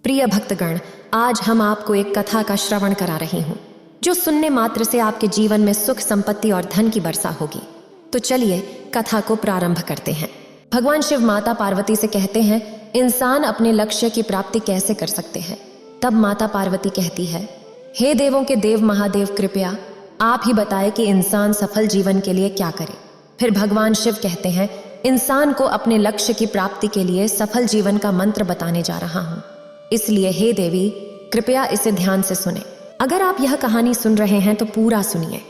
प्रिय भक्तगण, आज हम आपको एक कथा का श्रवण करा रही हूँ जो सुनने मात्र से आपके जीवन में सुख, संपत्ति और धन की वर्षा होगी। तो चलिए कथा को प्रारंभ करते हैं। भगवान शिव माता पार्वती से कहते हैं, इंसान अपने लक्ष्य की प्राप्ति कैसे कर सकते हैं। तब माता पार्वती कहती है, हे देवों के देव महादेव, कृपया आप ही बताएं कि इंसान सफल जीवन के लिए क्या करे। फिर भगवान शिव कहते हैं, इंसान को अपने लक्ष्य की प्राप्ति के लिए सफल जीवन का मंत्र बताने जा रहा हूँ, इसलिए हे देवी कृपया इसे ध्यान से सुने। अगर आप यह कहानी सुन रहे हैं तो पूरा सुनिए।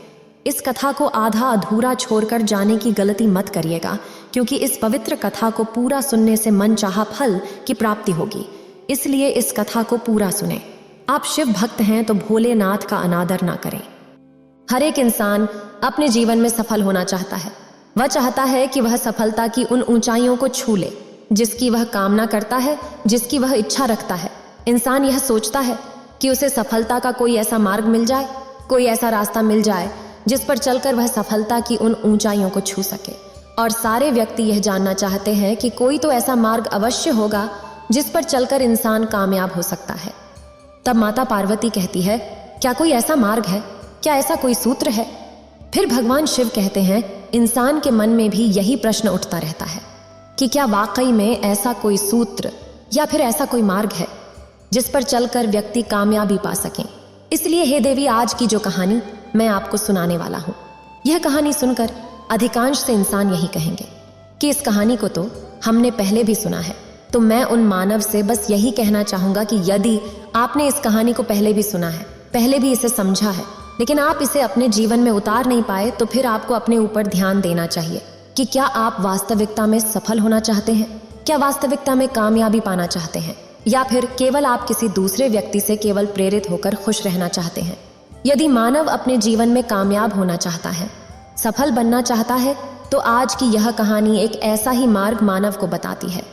इस कथा को आधा अधूरा छोड़कर जाने की गलती मत करिएगा, क्योंकि इस पवित्र कथा को पूरा सुनने से मन चाहा फल की प्राप्ति होगी। इसलिए इस कथा को पूरा सुने। आप शिव भक्त हैं तो भोलेनाथ का अनादर ना करें। हर एक इंसान अपने जीवन में सफल होना चाहता है। वह चाहता है कि वह सफलता की उन ऊंचाइयों को छू ले जिसकी वह कामना करता है, जिसकी वह इच्छा रखता है। इंसान यह सोचता है कि उसे सफलता का कोई ऐसा मार्ग मिल जाए, कोई ऐसा रास्ता मिल जाए जिस पर चलकर वह सफलता की उन ऊंचाइयों को छू सके। और सारे व्यक्ति यह जानना चाहते हैं कि कोई तो ऐसा मार्ग अवश्य होगा जिस पर चलकर इंसान कामयाब हो सकता है। तब माता पार्वती कहती है, क्या कोई ऐसा मार्ग है? क्या ऐसा कोई सूत्र है? फिर भगवान शिव कहते हैं, इंसान के मन में भी यही प्रश्न उठता रहता है कि क्या वाकई में ऐसा कोई सूत्र या फिर ऐसा कोई मार्ग है जिस पर चलकर व्यक्ति कामयाबी पा सकें। इसलिए हे देवी, आज की जो कहानी मैं आपको सुनाने वाला हूँ, यह कहानी सुनकर अधिकांश से इंसान यही कहेंगे कि इस कहानी को तो हमने पहले भी सुना है। तो मैं उन मानव से बस यही कहना चाहूंगा कि यदि आपने इस कहानी को पहले भी सुना है, पहले भी इसे समझा है, लेकिन आप इसे अपने जीवन में उतार नहीं पाए, तो फिर आपको अपने ऊपर ध्यान देना चाहिए कि क्या आप वास्तविकता में सफल होना चाहते हैं, क्या वास्तविकता में कामयाबी पाना चाहते हैं, या फिर केवल आप किसी दूसरे व्यक्ति से केवल प्रेरित होकर खुश रहना चाहते हैं। यदि मानव अपने जीवन में कामयाब होना चाहता है, सफल बनना चाहता है, तो आज की यह कहानी एक ऐसा ही मार्ग मानव को बताती है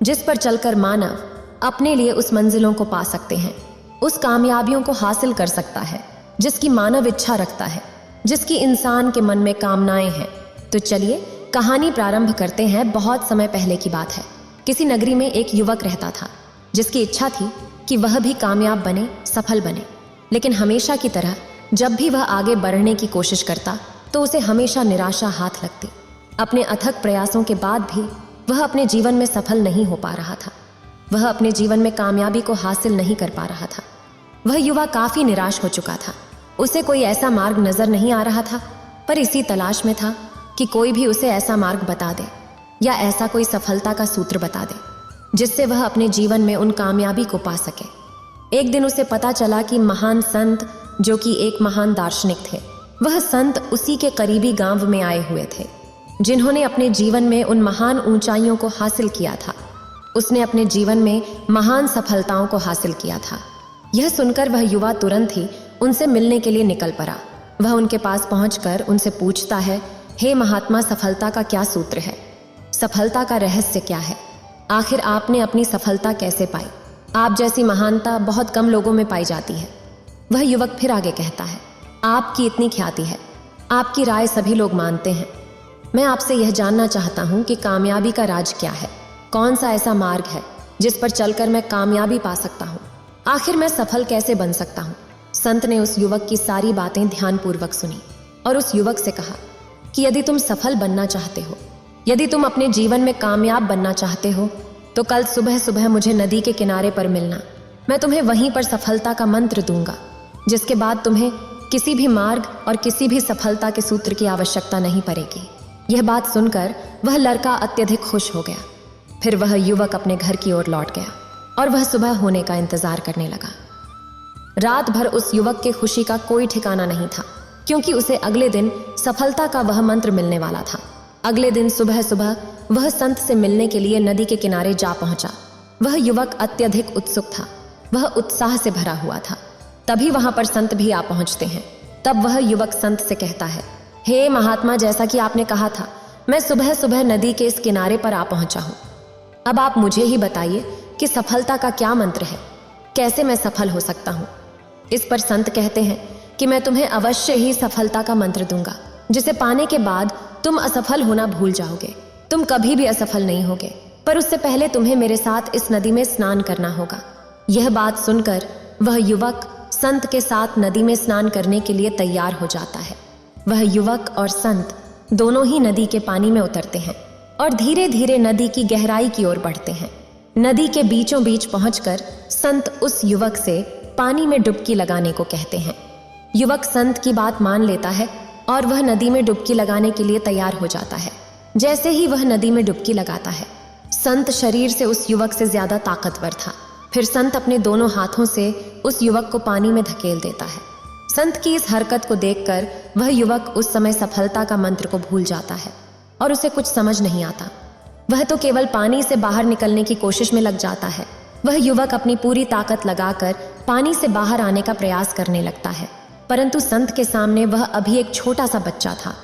जिस पर चलकर मानव अपने लिए उस मंजिलों को पा सकते हैं, उस कामयाबियों को हासिल कर सकता है जिसकी मानव इच्छा रखता है, जिसकी इंसान के मन में कामनाएं हैं। तो चलिए कहानी प्रारंभ करते हैं। बहुत समय पहले की बात है। किसी नगरी में एक युवक रहता था जिसकी इच्छा थी कि वह भी कामयाब बने, सफल बने। लेकिन हमेशा की तरह जब भी वह आगे बढ़ने की कोशिश करता तो उसे हमेशा निराशा हाथ लगती। अपने अथक प्रयासों के बाद भी वह अपने जीवन में सफल नहीं हो पा रहा था। वह अपने जीवन में कामयाबी को हासिल नहीं कर पा रहा था। वह युवा काफी निराश हो चुका था। उसे कोई ऐसा मार्ग नजर नहीं आ रहा था, पर इसी तलाश में था कि कोई भी उसे ऐसा मार्ग बता दे या ऐसा कोई सफलता का सूत्र बता दे जिससे वह अपने जीवन में उन कामयाबी को पा सके। एक दिन उसे पता चला कि महान संत, जो कि एक महान दार्शनिक थे, वह संत उसी के करीबी गांव में आए हुए थे जिन्होंने अपने जीवन में उन महान ऊंचाइयों को हासिल किया था। उसने अपने जीवन में महान सफलताओं को हासिल किया था। यह सुनकर वह युवा तुरंत ही उनसे मिलने के लिए निकल पड़ा। वह उनके पास पहुंचकर उनसे पूछता है, हे महात्मा, सफलता का क्या सूत्र है? सफलता का रहस्य क्या है? आखिर आपने अपनी सफलता कैसे पाई? आप जैसी महानता बहुत कम लोगों में पाई जाती है। वह युवक फिर आगे कहता है, आपकी इतनी ख्याति है, आपकी राय सभी लोग मानते हैं। मैं आपसे यह जानना चाहता हूँ कि कामयाबी का राज क्या है? कौन सा ऐसा मार्ग है जिस पर चलकर मैं कामयाबी पा सकता हूँ? आखिर मैं सफल कैसे बन सकता हूँ? संत ने उस युवक की सारी बातें ध्यानपूर्वक सुनी और उस युवक से कहा कि यदि तुम सफल बनना चाहते हो, यदि तुम अपने जीवन में कामयाब बनना चाहते हो, तो कल सुबह सुबह मुझे नदी के किनारे पर मिलना। मैं तुम्हें वहीं पर सफलता का मंत्र दूंगा, जिसके बाद तुम्हें किसी भी मार्ग और किसी भी सफलता के सूत्र की आवश्यकता नहीं पड़ेगी। यह बात सुनकर वह लड़का अत्यधिक खुश हो गया। फिर वह युवक अपने घर की ओर लौट गया और वह सुबह होने का इंतजार करने लगा। रात भर उस युवक के खुशी का कोई ठिकाना नहीं था, क्योंकि उसे अगले दिन सफलता का वह मंत्र मिलने वाला था। अगले दिन सुबह सुबह वह संत से मिलने के लिए नदी के किनारे जा पहुंचा। वह युवक अत्यधिक उत्सुक था, वह उत्साह से भरा हुआ था। तभी वहां पर संत भी आ पहुंचते हैं। तब वह युवक संत से कहता है, हे महात्मा, जैसा कि आपने कहा था, मैं सुबह सुबह नदी के इस किनारे पर आ पहुंचा हूं। अब आप मुझे ही बताइए कि सफलता का क्या मंत्र है, कैसे मैं सफल हो सकता हूं? इस पर संत कहते हैं कि मैं तुम्हें अवश्य ही सफलता का मंत्र दूंगा, जिसे पाने के बाद तुम असफल होना भूल जाओगे। तुम कभी भी असफल नहीं होगे, पर उससे पहले तुम्हें मेरे साथ इस नदी में स्नान करना होगा। यह बात सुनकर वह युवक संत के साथ नदी में स्नान करने के लिए तैयार हो जाता है। वह युवक और संत दोनों ही नदी के पानी में उतरते हैं और धीरे धीरे नदी की गहराई की ओर बढ़ते हैं। नदी के बीचों बीच पहुंचकर संत उस युवक से पानी में डुबकी लगाने को कहते हैं। युवक संत की बात मान लेता है और वह नदी में डुबकी लगाने के लिए तैयार हो जाता है। जैसे ही वह नदी में डुबकी लगाता है, संत शरीर से उस युवक से ज्यादा ताकतवर था। फिर संत अपने दोनों हाथों से उस युवक को पानी में धकेल देता है। संत की इस हरकत को देखकर वह युवक उस समय सफलता का मंत्र को भूल जाता है और उसे कुछ समझ नहीं आता। वह तो केवल पानी से बाहर निकलने की कोशिश में लग जाता है। वह युवक अपनी पूरी ताकत लगाकर पानी से बाहर आने का प्रयास करने लगता है, परंतु संत के सामने वह अभी एक छोटा सा बच्चा था।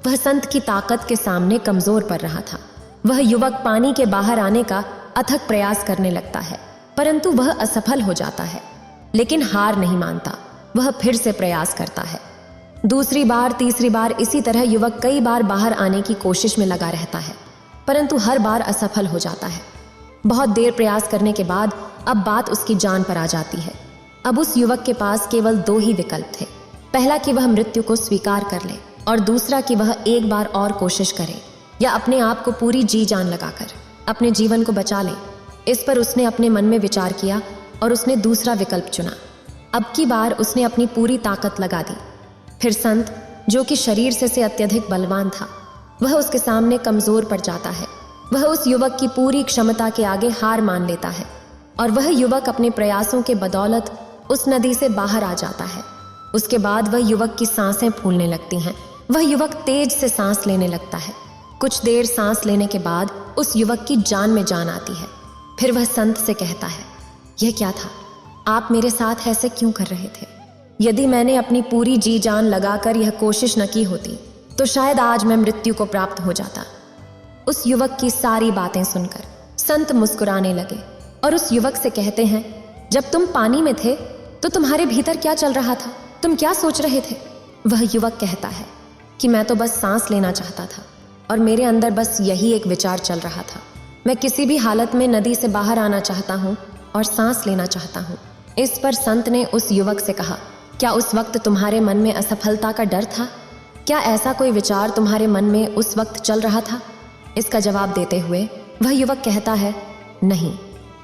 वह संत की ताकत के सामने कमजोर पड़ रहा था। वह युवक पानी के बाहर आने का अथक प्रयास करने लगता है, परंतु वह असफल हो जाता है। लेकिन हार नहीं मानता, वह फिर से प्रयास करता है। दूसरी बार, तीसरी बार इसी तरह युवक कई बार बाहर आने की कोशिश में लगा रहता है, परंतु हर बार असफल हो जाता है। बहुत देर प्रयास करने के बाद अब बात उसकी जान पर आ जाती है। अब उस युवक के पास केवल दो ही विकल्प थे। पहला कि वह मृत्यु को स्वीकार कर ले और दूसरा कि वह एक बार और कोशिश करे या अपने आप को पूरी जी जान लगाकर अपने जीवन को बचा ले। इस पर उसने अपने मन में विचार किया और उसने दूसरा विकल्प चुना। अब की बार उसने अपनी पूरी ताकत लगा दी। फिर संत, जो कि शरीर से अत्यधिक बलवान था, वह उसके सामने कमजोर पड़ जाता है। वह उस युवक की पूरी क्षमता के आगे हार मान लेता है और वह युवक अपने प्रयासों के बदौलत उस नदी से बाहर आ जाता है। उसके बाद वह युवक की सांसें फूलने लगती हैं। वह युवक तेज से सांस लेने लगता है। कुछ देर सांस लेने के बाद उस युवक की जान में जान आती है। फिर वह संत से कहता है, यह क्या था? आप मेरे साथ ऐसे क्यों कर रहे थे? यदि मैंने अपनी पूरी जी जान लगाकर यह कोशिश न की होती तो शायद आज मैं मृत्यु को प्राप्त हो जाता। उस युवक की सारी बातें सुनकर संत मुस्कुराने लगे और उस युवक से कहते हैं, जब तुम पानी में थे तो तुम्हारे भीतर क्या चल रहा था? तुम क्या सोच रहे थे? वह युवक कहता है कि मैं तो बस सांस लेना चाहता था और मेरे अंदर बस यही एक विचार चल रहा था। मैं किसी भी हालत में नदी से बाहर आना चाहता हूँ और सांस लेना चाहता हूँ। इस पर संत ने उस युवक से कहा, क्या उस वक्त तुम्हारे मन में असफलता का डर था? क्या ऐसा कोई विचार तुम्हारे मन में उस वक्त चल रहा था? इसका जवाब देते हुए वह युवक कहता है, नहीं,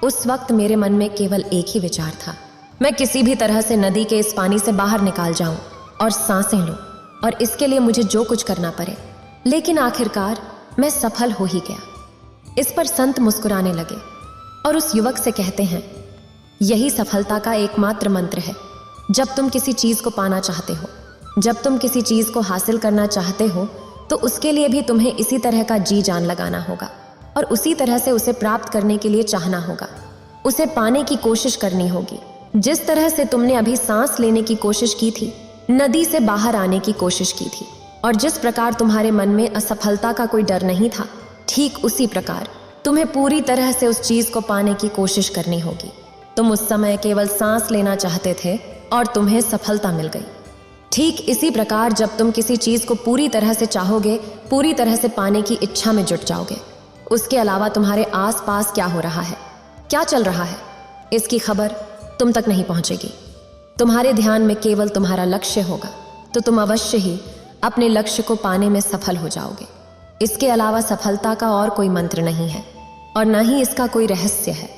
उस वक्त मेरे मन में केवल एक ही विचार था, मैं किसी भी तरह से नदी के इस पानी से बाहर निकाल जाऊं और सांसें लूं, और इसके लिए मुझे जो कुछ करना पड़े। लेकिन आखिरकार मैं सफल हो ही गया। इस पर संत मुस्कुराने लगे और उस युवक से कहते हैं, यही सफलता का एकमात्र मंत्र है। जब तुम किसी चीज को पाना चाहते हो, जब तुम किसी चीज को हासिल करना चाहते हो, तो उसके लिए भी तुम्हें इसी तरह का जी जान लगाना होगा और उसी तरह से उसे प्राप्त करने के लिए चाहना होगा। उसे पाने की कोशिश करनी होगी। जिस तरह से तुमने अभी सांस लेने की कोशिश की थी, नदी से बाहर आने की कोशिश की थी, और जिस प्रकार तुम्हारे मन में असफलता का कोई डर नहीं था, ठीक उसी प्रकार तुम्हें पूरी तरह से उस चीज को पाने की कोशिश करनी होगी। तुम उस समय केवल सांस लेना चाहते थे और तुम्हें सफलता मिल गई। ठीक इसी प्रकार जब तुम किसी चीज को पूरी तरह से चाहोगे, पूरी तरह से पाने की इच्छा में जुट जाओगे। उसके अलावा तुम्हारे आसपास क्या हो रहा है, क्या चल रहा है, इसकी खबर तुम तक नहीं पहुंचेगी। तुम्हारे ध्यान में केवल तुम्हारा लक्ष्य होगा, तो तुम अवश्य ही अपने लक्ष्य को पाने में सफल हो जाओगे। इसके अलावा सफलता का और कोई मंत्र नहीं है और न ही इसका कोई रहस्य है।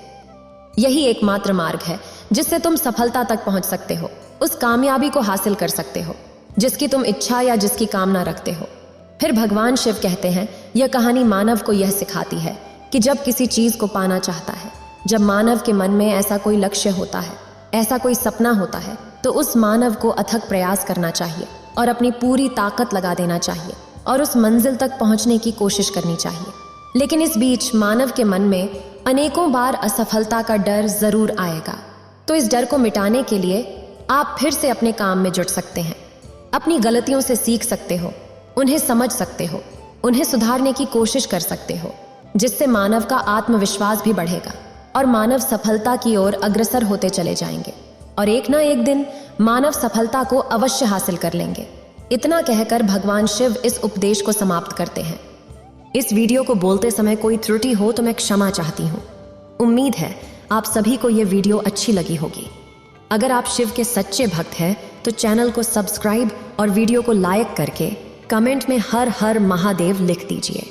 यही एकमात्र मार्ग है जिससे तुम सफलता तक पहुंच सकते हो, उस कामयाबी को हासिल कर सकते हो जिसकी तुम इच्छा या जिसकी कामना रखते हो। फिर भगवान शिव कहते हैं, यह कहानी मानव को यह सिखाती है कि जब किसी चीज को पाना चाहता है, जब मानव के मन में ऐसा कोई लक्ष्य होता है, ऐसा कोई सपना होता है, तो उस मानव को अथक प्रयास करना चाहिए और अपनी पूरी ताकत लगा देना चाहिए और उस मंजिल तक पहुंचने की कोशिश करनी चाहिए। लेकिन इस बीच मानव के मन में अनेकों बार असफलता का डर जरूर आएगा। तो इस डर को मिटाने के लिए आप फिर से अपने काम में जुट सकते हैं, अपनी गलतियों से सीख सकते हो, उन्हें समझ सकते हो, उन्हें सुधारने की कोशिश कर सकते हो, जिससे मानव का आत्मविश्वास भी बढ़ेगा और मानव सफलता की ओर अग्रसर होते चले जाएंगे और एक ना एक दिन मानव सफलता को अवश्य हासिल कर लेंगे। इतना कहकर भगवान शिव इस उपदेश को समाप्त करते हैं। इस वीडियो को बोलते समय कोई त्रुटि हो तो मैं क्षमा चाहती हूँ। उम्मीद है आप सभी को ये वीडियो अच्छी लगी होगी। अगर आप शिव के सच्चे भक्त हैं तो चैनल को सब्सक्राइब और वीडियो को लाइक करके कमेंट में हर हर महादेव लिख दीजिए।